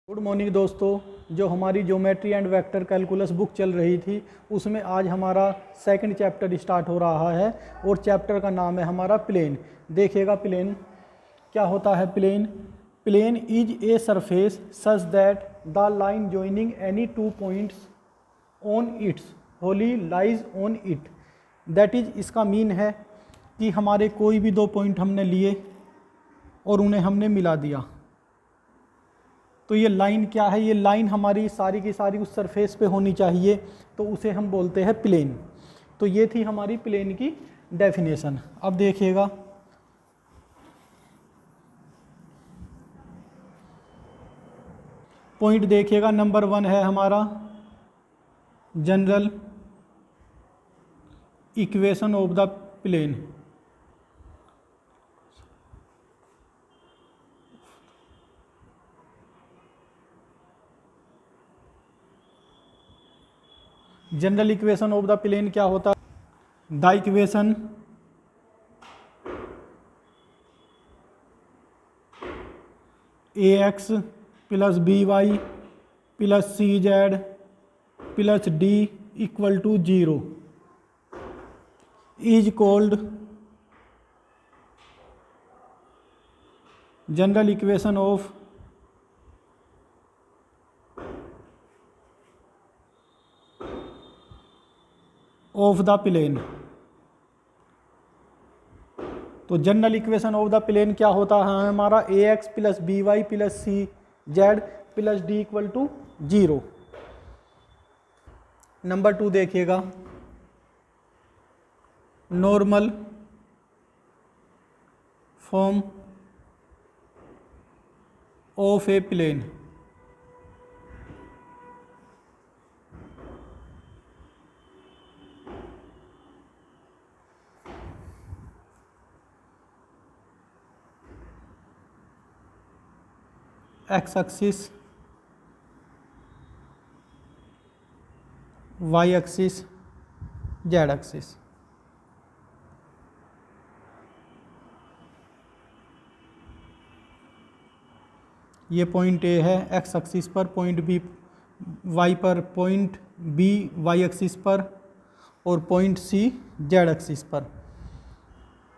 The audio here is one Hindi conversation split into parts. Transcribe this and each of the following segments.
गुड मॉर्निंग दोस्तों। जो हमारी geometry and vector calculus book चल रही थी उसमें आज हमारा सेकंड चैप्टर स्टार्ट हो रहा है और चैप्टर का नाम है हमारा प्लेन। देखिएगा प्लेन क्या होता है। Plane is a surface such that the line joining any two points on its wholly lies on it. That is, इसका मीन है कि हमारे कोई भी दो पॉइंट हमने लिए और उन्हें हमने मिला दिया तो ये लाइन क्या है, ये लाइन हमारी सारी की सारी उस सरफेस पे होनी चाहिए, तो उसे हम बोलते हैं प्लेन। तो ये थी हमारी प्लेन की डेफिनेशन। अब देखिएगा पॉइंट, देखिएगा नंबर 1 है हमारा general equation of the plane. General equation of the plane क्या होता है? The equation ax plus by plus cz plus d equal to 0 is called general equation of the plane. तो general equation of the plane क्या होता है हमारा? ax plus by plus cz plus d equal to 0। Number 2 देखिएगा normal form of a plane. X axis, Y axis, Z axis. ये पॉइंट ए है एक्स एक्सिस पर, पॉइंट बी वाई पर, पॉइंट बी वाई एक्सिस पर और पॉइंट सी जेड एक्सिस पर।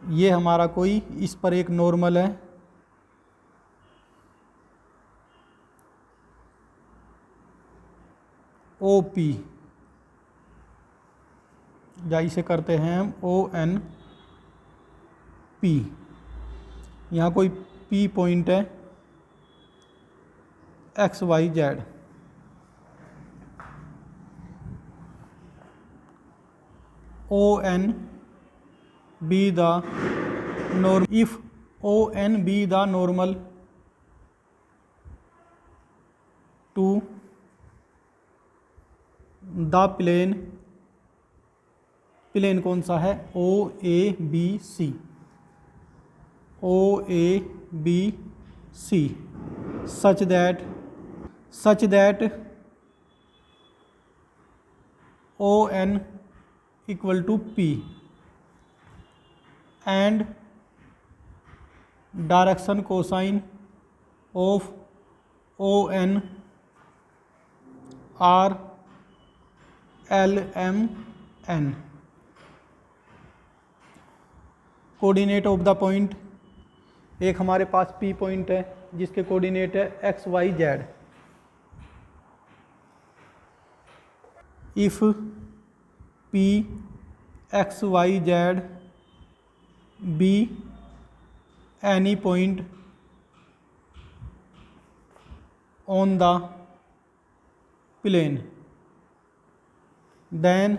ये हमारा कोई इस पर एक नॉर्मल है ओ पी, या इसे करते हैं हम ओ एन पी। यहाँ कोई पी पॉइंट है X Y Z. O N B the normal, if O N B the normal to the plane. Plane कौन सा है? O A B C, O A B C. Such that O N equal to P and direction cosine of O N are L M N. Coordinate of the point, एक हमारे पास पी पॉइंट है जिसके कोऑर्डिनेट है X Y Z. If P x Y z be any point on the plane then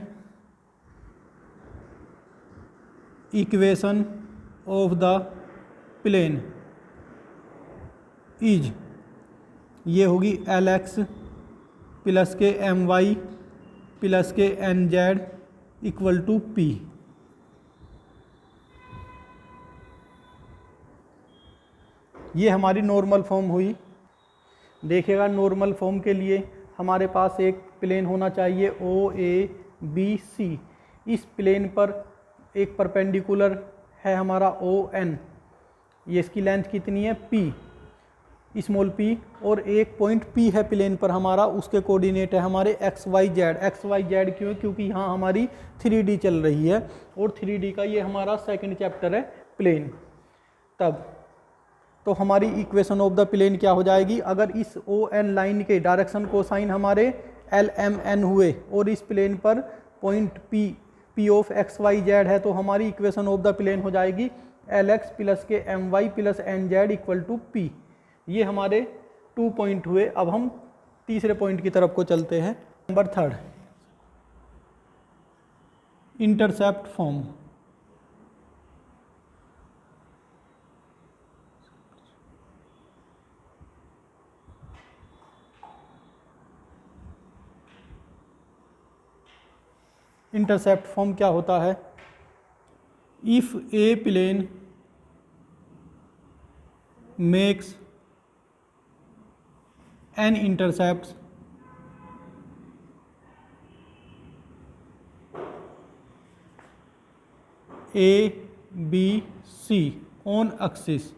equation of the plane is, ये होगी एल एक्स प्लस के एम वाई प्लस के n z equal to p. ये हमारी नॉर्मल फॉर्म हुई। देखिएगा नॉर्मल फॉर्म के लिए हमारे पास एक प्लेन होना चाहिए ओ ए बी सी। इस प्लेन पर एक परपेंडिकुलर है हमारा ओ एन, ये इसकी लेंथ कितनी है? पी। स्मॉल p, और एक पॉइंट p है प्लेन पर हमारा, उसके कोऑर्डिनेट है हमारे x y z। x y z क्यों? क्योंकि यहाँ हमारी 3D चल रही है और 3D का ये हमारा सेकंड चैप्टर है प्लेन। तब तो हमारी इक्वेशन ऑफ द प्लेन क्या हो जाएगी? अगर इस ओ एन लाइन के डायरेक्शन कोसाइन हमारे एल एम एन हुए और इस प्लेन पर point p of x Y z है, तो हमारी इक्वेशन ऑफ द प्लेन हो जाएगी एल एक्स प्लस के m y plus n z equal to p. ये हमारे 2 पॉइंट हुए। अब हम तीसरे पॉइंट की तरफ को चलते हैं। Number 3, intercept form. Intercept form क्या होता है? If a plane makes an intercepts a B c on axis,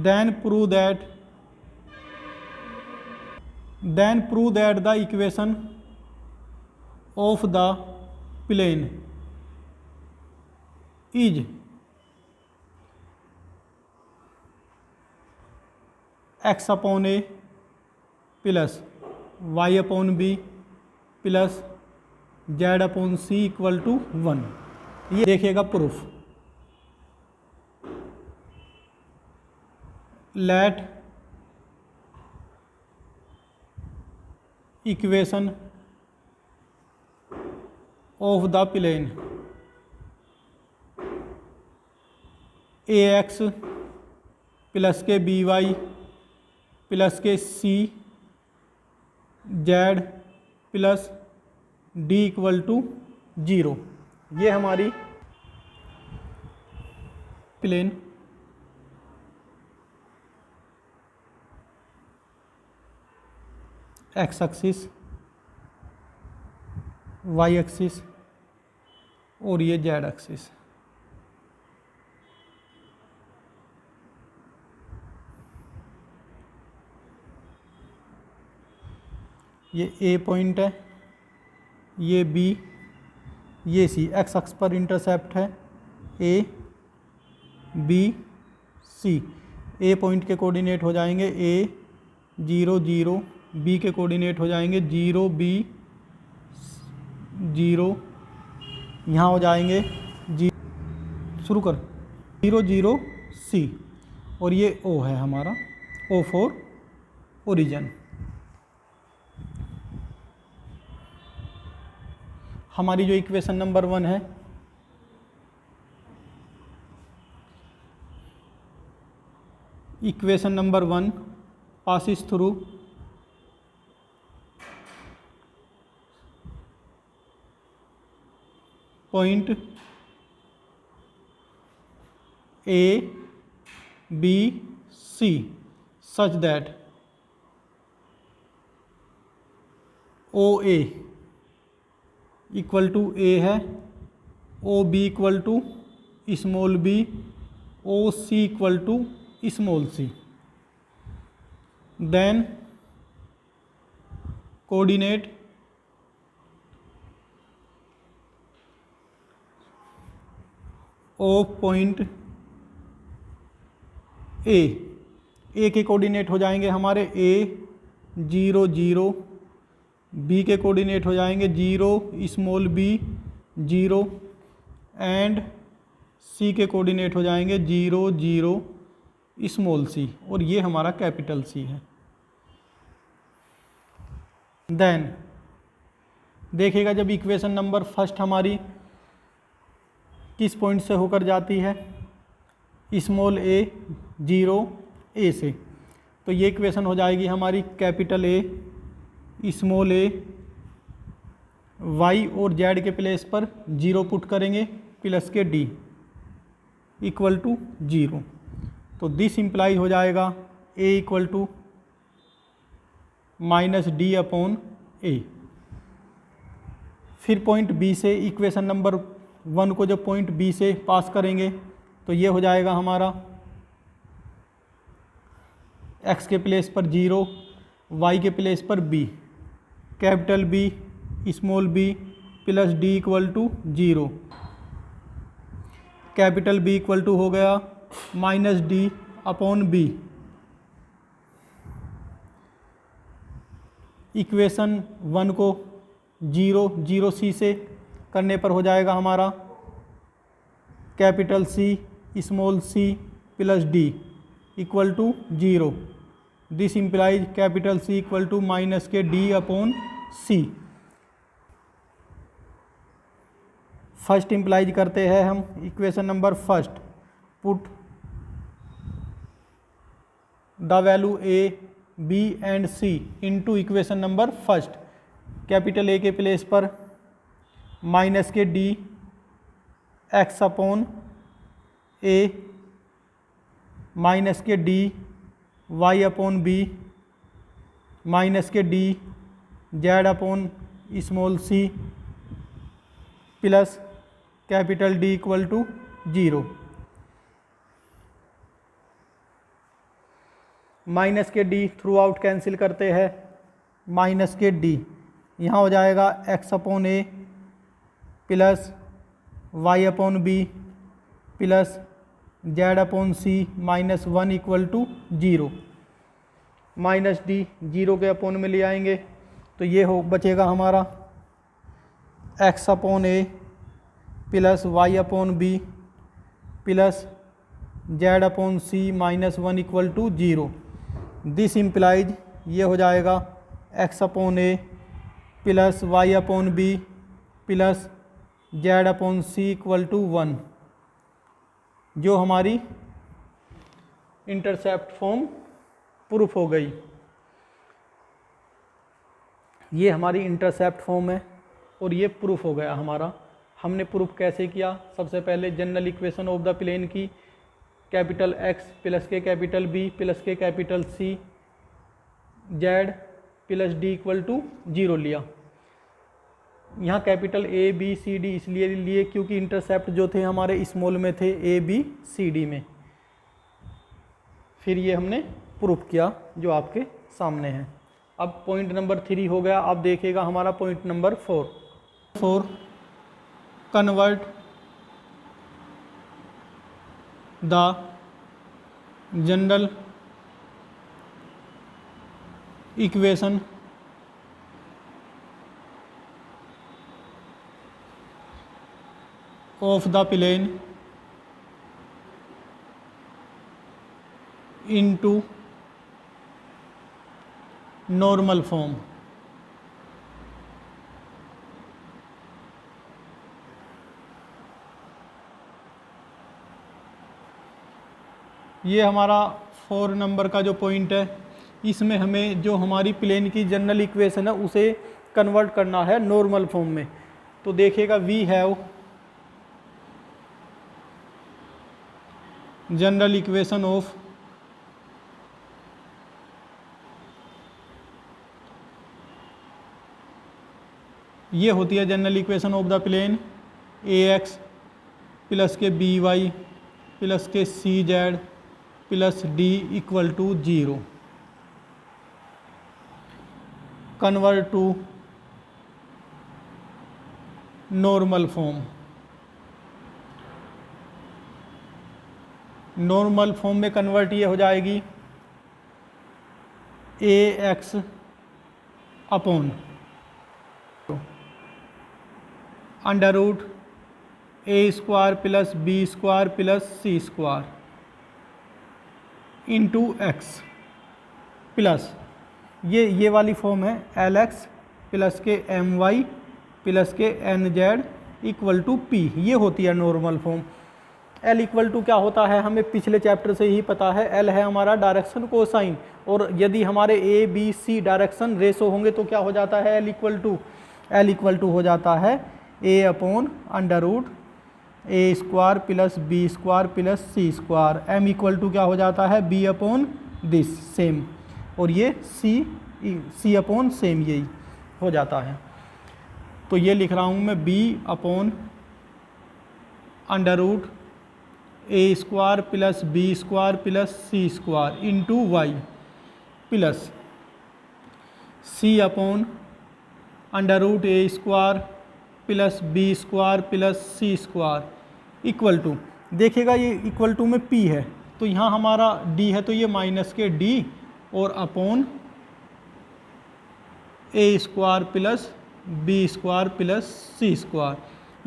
then prove that the equation of the plane is x upon a plus y upon b plus z upon c equal to 1। ये देखिएगा proof. Let equation of the plane A X plus K B Y plus K C Z plus D equal to 0। ये हमारी plane X axis, Y axis और ये जेड एक्सिस। ये ए पॉइंट है, ये बी, ये सी। एक्स अक्ष पर इंटरसेप्ट है a B c. A point के कोऑर्डिनेट हो जाएंगे ए 0 0, बी के कोऑर्डिनेट हो जाएंगे 0 बी 0, यहाँ हो जाएंगे शुरू कर 0 0 सी, और ये ओ है हमारा, ओ फॉर ओरिजिन। हमारी जो इक्वेशन नंबर 1 है, equation number 1 passes through point A B C such that O A equal to A है, O B equal to small B, O C equal to small C. Then coordinate of point A के कोऑर्डिनेट हो जाएंगे हमारे ए 0 0, बी के कोऑर्डिनेट हो जाएंगे 0 स्मॉल बी 0 एंड सी के कोऑर्डिनेट हो जाएंगे 0 0 स्मॉल सी, और ये हमारा कैपिटल सी है। देन देखिएगा जब इक्वेशन नंबर फर्स्ट हमारी किस पॉइंट से होकर जाती है, स्मॉल ए 0 ए से, तो ये इक्वेशन हो जाएगी हमारी capital A small a, y और जेड के प्लेस पर 0 पुट करेंगे प्लस के डी इक्वल टू 0। तो दिस इम्प्लाई हो जाएगा A equal to minus D upon A. फिर पॉइंट बी से इक्वेशन नंबर 1 को जब पॉइंट बी से पास करेंगे तो ये हो जाएगा हमारा x के प्लेस पर 0, y के प्लेस पर b, capital B small b plus d equal to 0, capital B equal to हो गया माइनस d अपॉन b। इक्वेशन 1 को 0 c से करने पर हो जाएगा हमारा capital C small c plus d equal to 0। This implies capital C equal to minus के d upon c। First implies करते हैं हम इक्वेशन number first, put the value a b and c into equation number first. Capital A के प्लेस पर माइनस के d x upon a minus के d y upon b minus के d z upon small c plus capital D equal to 0। Minus के d थ्रू आउट कैंसिल करते हैं, माइनस के d यहाँ हो जाएगा x upon a plus y upon b plus z upon c minus 1 equal to 0। Minus d 0 के अपॉन में ले आएंगे तो ये हो बचेगा हमारा x upon a plus y upon b plus z upon c minus 1 equal to 0। This implies ये हो जाएगा x upon a plus y upon b plus z upon c equal to 1, जो हमारी इंटरसेप्ट फॉर्म प्रूफ हो गई। ये हमारी इंटरसेप्ट फॉर्म है और ये प्रूफ हो गया हमारा। हमने प्रूफ कैसे किया? सबसे पहले general equation of the plane की कैपिटल x प्लस के कैपिटल B प्लस के capital C z plus d equal to 0 लिया। यहाँ capital A B C D इसलिए लिए क्योंकि इंटरसेप्ट जो थे हमारे स्मॉल में थे A B C D में। फिर ये हमने प्रूफ किया जो आपके सामने है। अब पॉइंट नंबर 3 हो गया। अब देखिएगा हमारा point number 4। Convert the general equation of the plane into normal form। ये हमारा 4 नंबर का जो पॉइंट है, इसमें हमें जो हमारी प्लेन की जनरल इक्वेशन है उसे कन्वर्ट करना है नॉर्मल फॉर्म में। तो देखिएगा we have general equation of ये होती है general equation of the plane ax plus के by प्लस के cz plus d equal to 0। Convert to normal form. Normal form में कन्वर्ट ये हो जाएगी ax upon under root a square plus b square plus c square into x plus ये वाली फॉर्म है lx प्लस के my प्लस के nz इक्वल टू p। ये होती है normal form. L equal to क्या होता है हमें पिछले चैप्टर से ही पता है। L है हमारा डायरेक्शन कोसाइन, और यदि हमारे A B C direction ratio होंगे तो क्या हो जाता है L इक्वल टू हो जाता है a upon under root a square plus b square plus c square. m equal to क्या हो जाता है b अपॉन दिस सेम, और ये c अपॉन सेम यही हो जाता है। तो ये लिख रहा हूँ मैं b upon under root A square plus B square plus C square into y plus c upon under root A square plus B square plus C square equal to, देखिएगा ये इक्वल टू में p है, तो यहाँ हमारा d है तो ये माइनस के d और upon A square plus B square plus C square.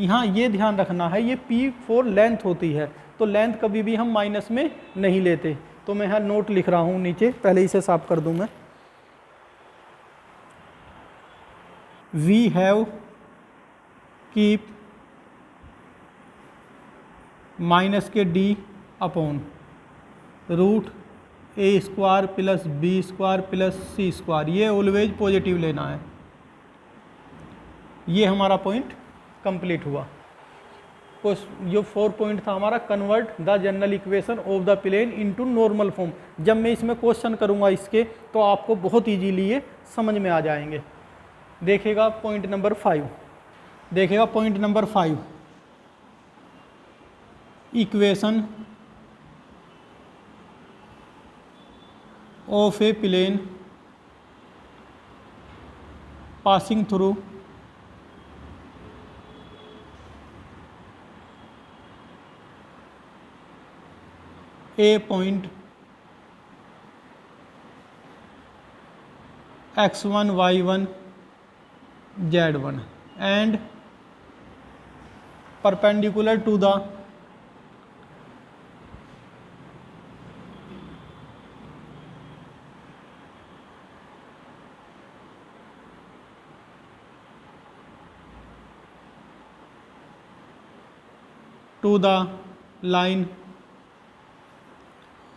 यहाँ ये ध्यान रखना है, ये p फॉर लेंथ होती है, तो लेंथ कभी भी हम माइनस में नहीं लेते। तो मैं यहाँ नोट लिख रहा हूँ नीचे, पहले इसे साफ कर दूँ मैं। वी हैव कीप माइनस के d अपॉन रूट ए square plus B square plus सी स्क्वायर, ये ऑलवेज पॉजिटिव लेना है। ये हमारा पॉइंट कंप्लीट हुआ। जो 4 पॉइंट था हमारा, convert the general equation of the plane into normal form. जब मैं इसमें क्वेश्चन करूंगा इसके, तो आपको बहुत इजीली ये समझ में आ जाएंगे। देखिएगा पॉइंट नंबर 5, देखिएगा point number 5, equation of a plane passing through a point x1 y1 z1 and perpendicular to the line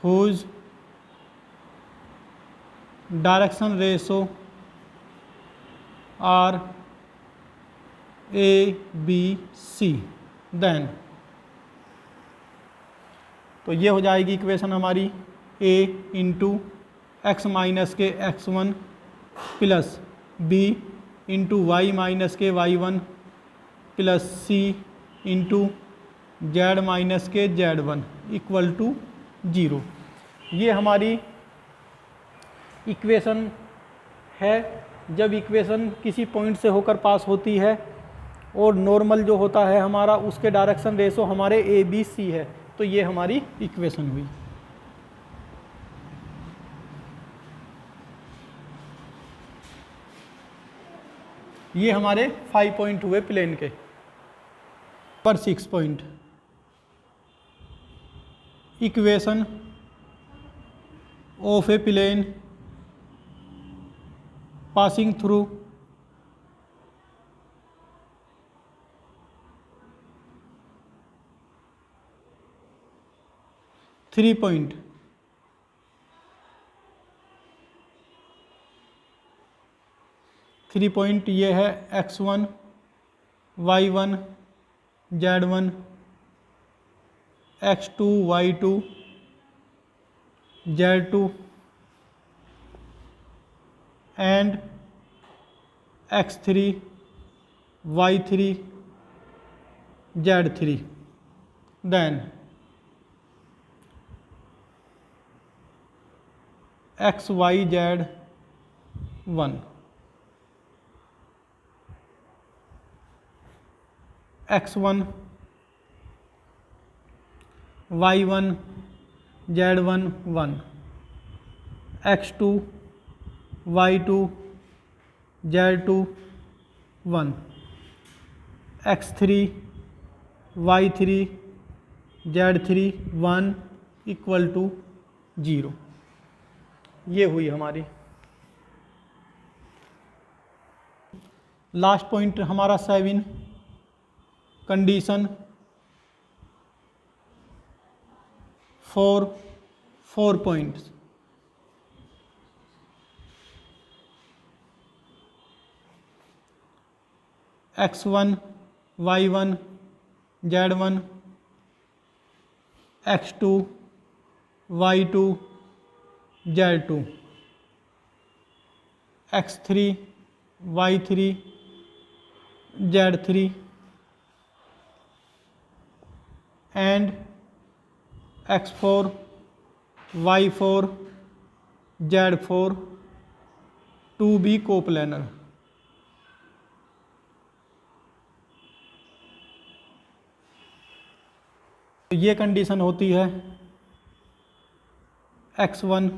whose direction ratio are a b c, then तो ये हो जाएगी इक्वेशन हमारी a इंटू एक्स माइनस के x1 plus b into y minus के y1 plus c into z minus के z1 इक्वल टू 0। ये हमारी इक्वेशन है। जब इक्वेशन किसी पॉइंट से होकर पास होती है और नॉर्मल जो होता है हमारा, उसके डायरेक्शन रेशो हमारे ए बी सी है, तो ये हमारी इक्वेशन हुई। ये हमारे 5 पॉइंट हुए प्लेन के। पर 6 पॉइंट, equation of a plane passing through three point, ये है x1 y1 z1 x2 y2 z2 and x3 y3 z3, then x y z 1 x1 y1 z1 1 x2 y2 z2 1 x3 y3 z3 1 equal to 0। ये हुई हमारी। लास्ट पॉइंट हमारा 7, condition for 4 points. x1 y1 z1 x2 y2 z2 x3 y3 Z3 and X4 Y4 Z4 to be coplanar। तो ये कंडीशन होती है X1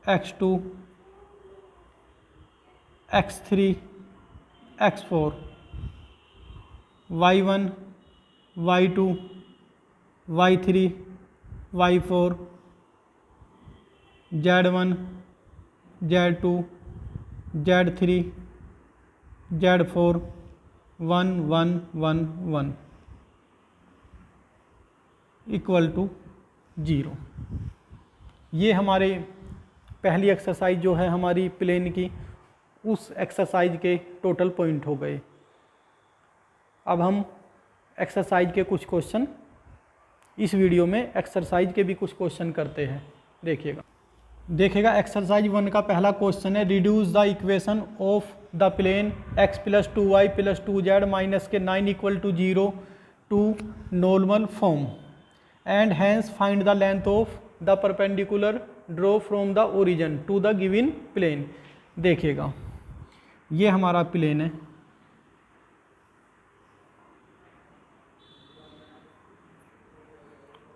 X2 X3 X4 Y1 Y2 Y3 Y4 Z1 Z2 Z3 Z4 1 1 1 1 equal to 0। ये हमारे पहली एक्सरसाइज जो है हमारी प्लेन की, उस एक्सरसाइज के टोटल पॉइंट हो गए। अब हम एक्सरसाइज के कुछ क्वेश्चन, इस वीडियो में एक्सरसाइज के भी कुछ क्वेश्चन करते हैं। देखिएगा एक्सरसाइज 1 का पहला क्वेश्चन है, reduce the equation of the plane x + 2y + 2z minus के 9 = 0 to normal form and hence find the length of the perpendicular draw from the origin to the given plane. देखिएगा ये हमारा प्लेन है,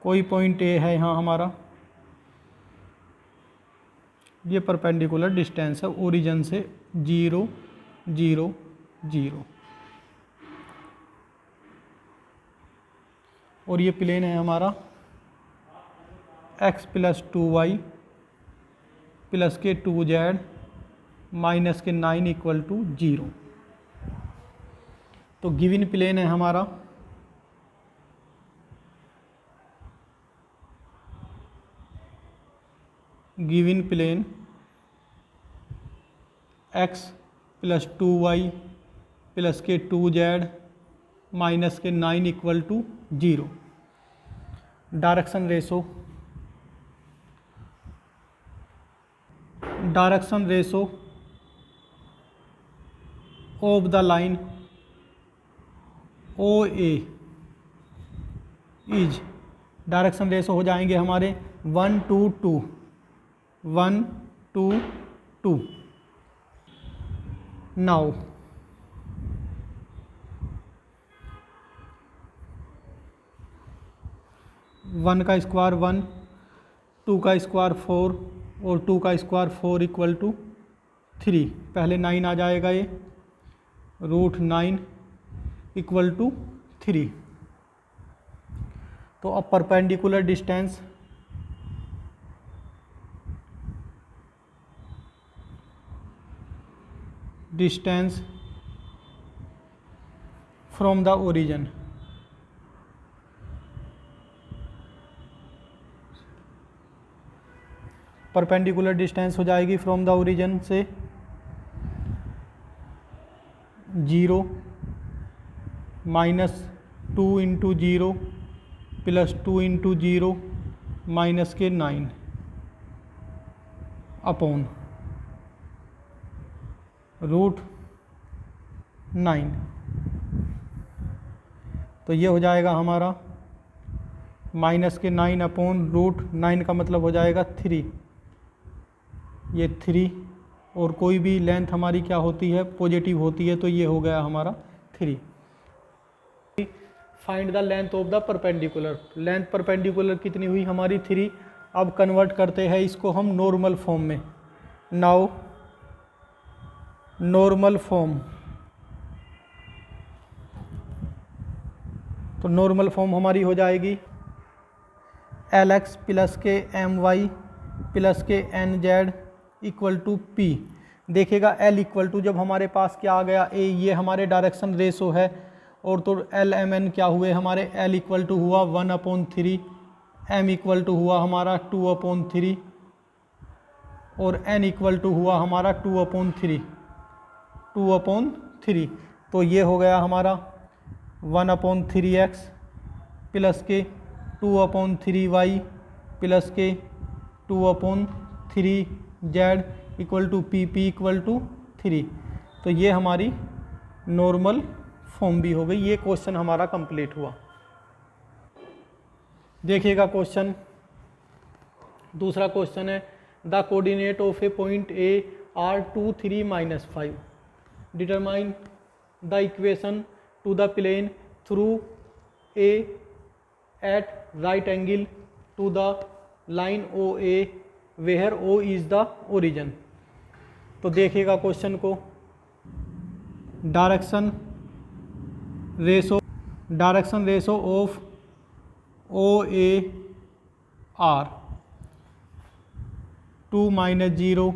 कोई पॉइंट ए है यहाँ हमारा, ये परपेंडिकुलर डिस्टेंस है ओरिजिन से 0 0 0, और ये प्लेन है हमारा x + 2y + के 2z माइनस के 9 = 0। तो गिवन प्लेन है हमारा गिवन प्लेन x + 2y + के 2z माइनस के 9 = 0। Direction ratio of the line OA is, direction ratio हो जाएंगे हमारे 1 to 2 1 to 2। नाउ वन का स्क्वायर 1, 2 का स्क्वायर 4 और 2 का स्क्वायर 4 = 3। पहले 9 आ जाएगा, ये √9 = 3। तो अब perpendicular distance from the origin, perpendicular distance हो जाएगी फ्रॉम द ओरिजिन से 0 -2 × 0 + 2 × 0 माइनस के 9 अपॉन √9। तो ये हो जाएगा हमारा माइनस के 9 अपॉन √9 का मतलब हो जाएगा 3, ये 3, और कोई भी लेंथ हमारी क्या होती है, पॉजिटिव होती है, तो ये हो गया हमारा 3। Find the length of the perpendicular, length perpendicular कितनी हुई हमारी 3। अब कन्वर्ट करते हैं इसको हम नॉर्मल फॉर्म में। नाउ नॉर्मल फॉर्म, तो नॉर्मल फॉर्म हमारी हो जाएगी LX + के MY + के NZ = P। देखिएगा L = जब हमारे पास क्या आ गया, A, ये हमारे डायरेक्शन रेशो है, और तो LMN क्या हुए हमारे, L = हुआ 1/3, M = हुआ हमारा 2/3, और N = हुआ हमारा 2/3। तो ये हो गया हमारा 1/3x + के 2/3y + के 2/3z = PP = 3। तो ये हमारी नॉर्मल फॉर्म भी हो गई। ये क्वेश्चन हमारा कंप्लीट हुआ। देखिएगा क्वेश्चन, दूसरा क्वेश्चन है the coordinate of a point A are 2 3 -5, determine the equation to the plane through A at right angle to the line O A where O is the origin. तो देखिएगा क्वेश्चन को, direction ratio of O A are 2 -0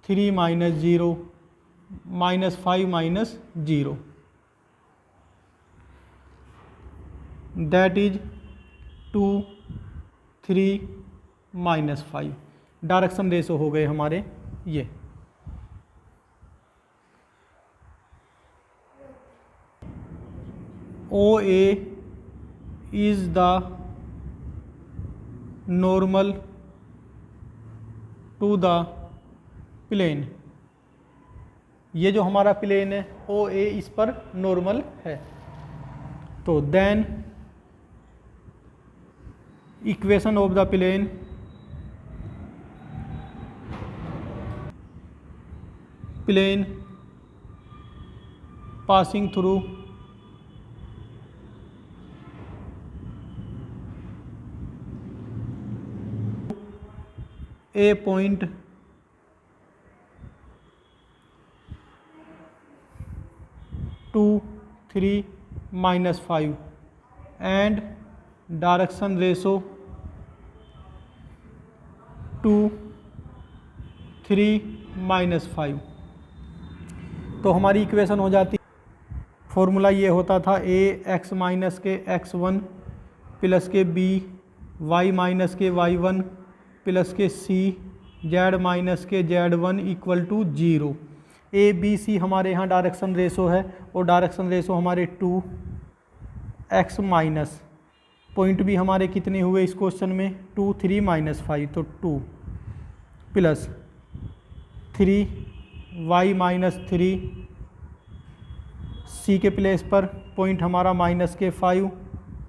3 -0 -5 -0 that is 2 3 -5। Direction ratio हो गए हमारे ये। O A is the normal to the plane. ये जो हमारा प्लेन है ओ ए इस पर नॉर्मल है। तो then equation of the plane passing through a point two 3 -5 and direction ratio 2 3 -5। तो हमारी इक्वेशन हो जाती, फॉर्मूला ये होता था ए एक्स माइनस के x1 प्लस के b y माइनस के y1 प्लस के c z माइनस के z1 equal to 0। A B c हमारे यहाँ डायरेक्शन रेशो है और डायरेक्शन रेशो हमारे 2x माइनस पॉइंट भी हमारे कितने हुए इस क्वेश्चन में 2 3 -5, तो 2 प्लस 3 y माइनस 3 c के प्लेस पर पॉइंट हमारा माइनस के 5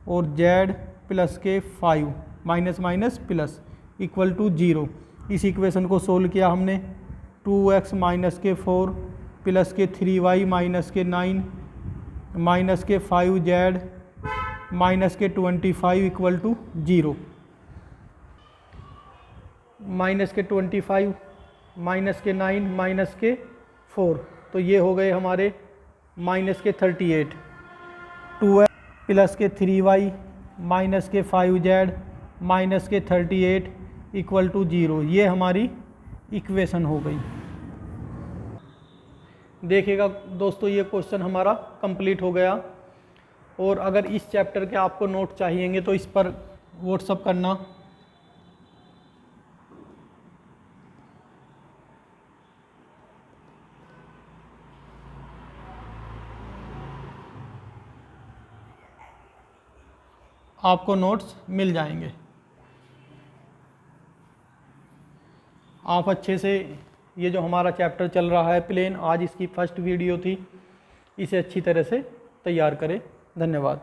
और z प्लस के 5 minus minus plus equal to 0। इस इक्वेशन को सोल्व किया हमने, 2x माइनस के 4 प्लस के 3y माइनस के 9 माइनस के 5z माइनस के 25 इक्वल टू 0। माइनस के 25 माइनस के 9 माइनस के 4, तो ये हो गए हमारे माइनस के 38। 2x प्लस के 3y माइनस के 5z माइनस के 38 इक्वल टू 0। ये हमारी इक्वेशन हो गई। देखिएगा दोस्तों, ये क्वेश्चन हमारा कंप्लीट हो गया। और अगर इस चैप्टर के आपको नोट चाहिएंगे तो इस पर व्हाट्सअप करना। आपको नोट्स मिल जाएंगे। आप अच्छे से, ये जो हमारा चैप्टर चल रहा है प्लेन, आज इसकी फर्स्ट वीडियो थी, इसे अच्छी तरह से तैयार करें। धन्यवाद।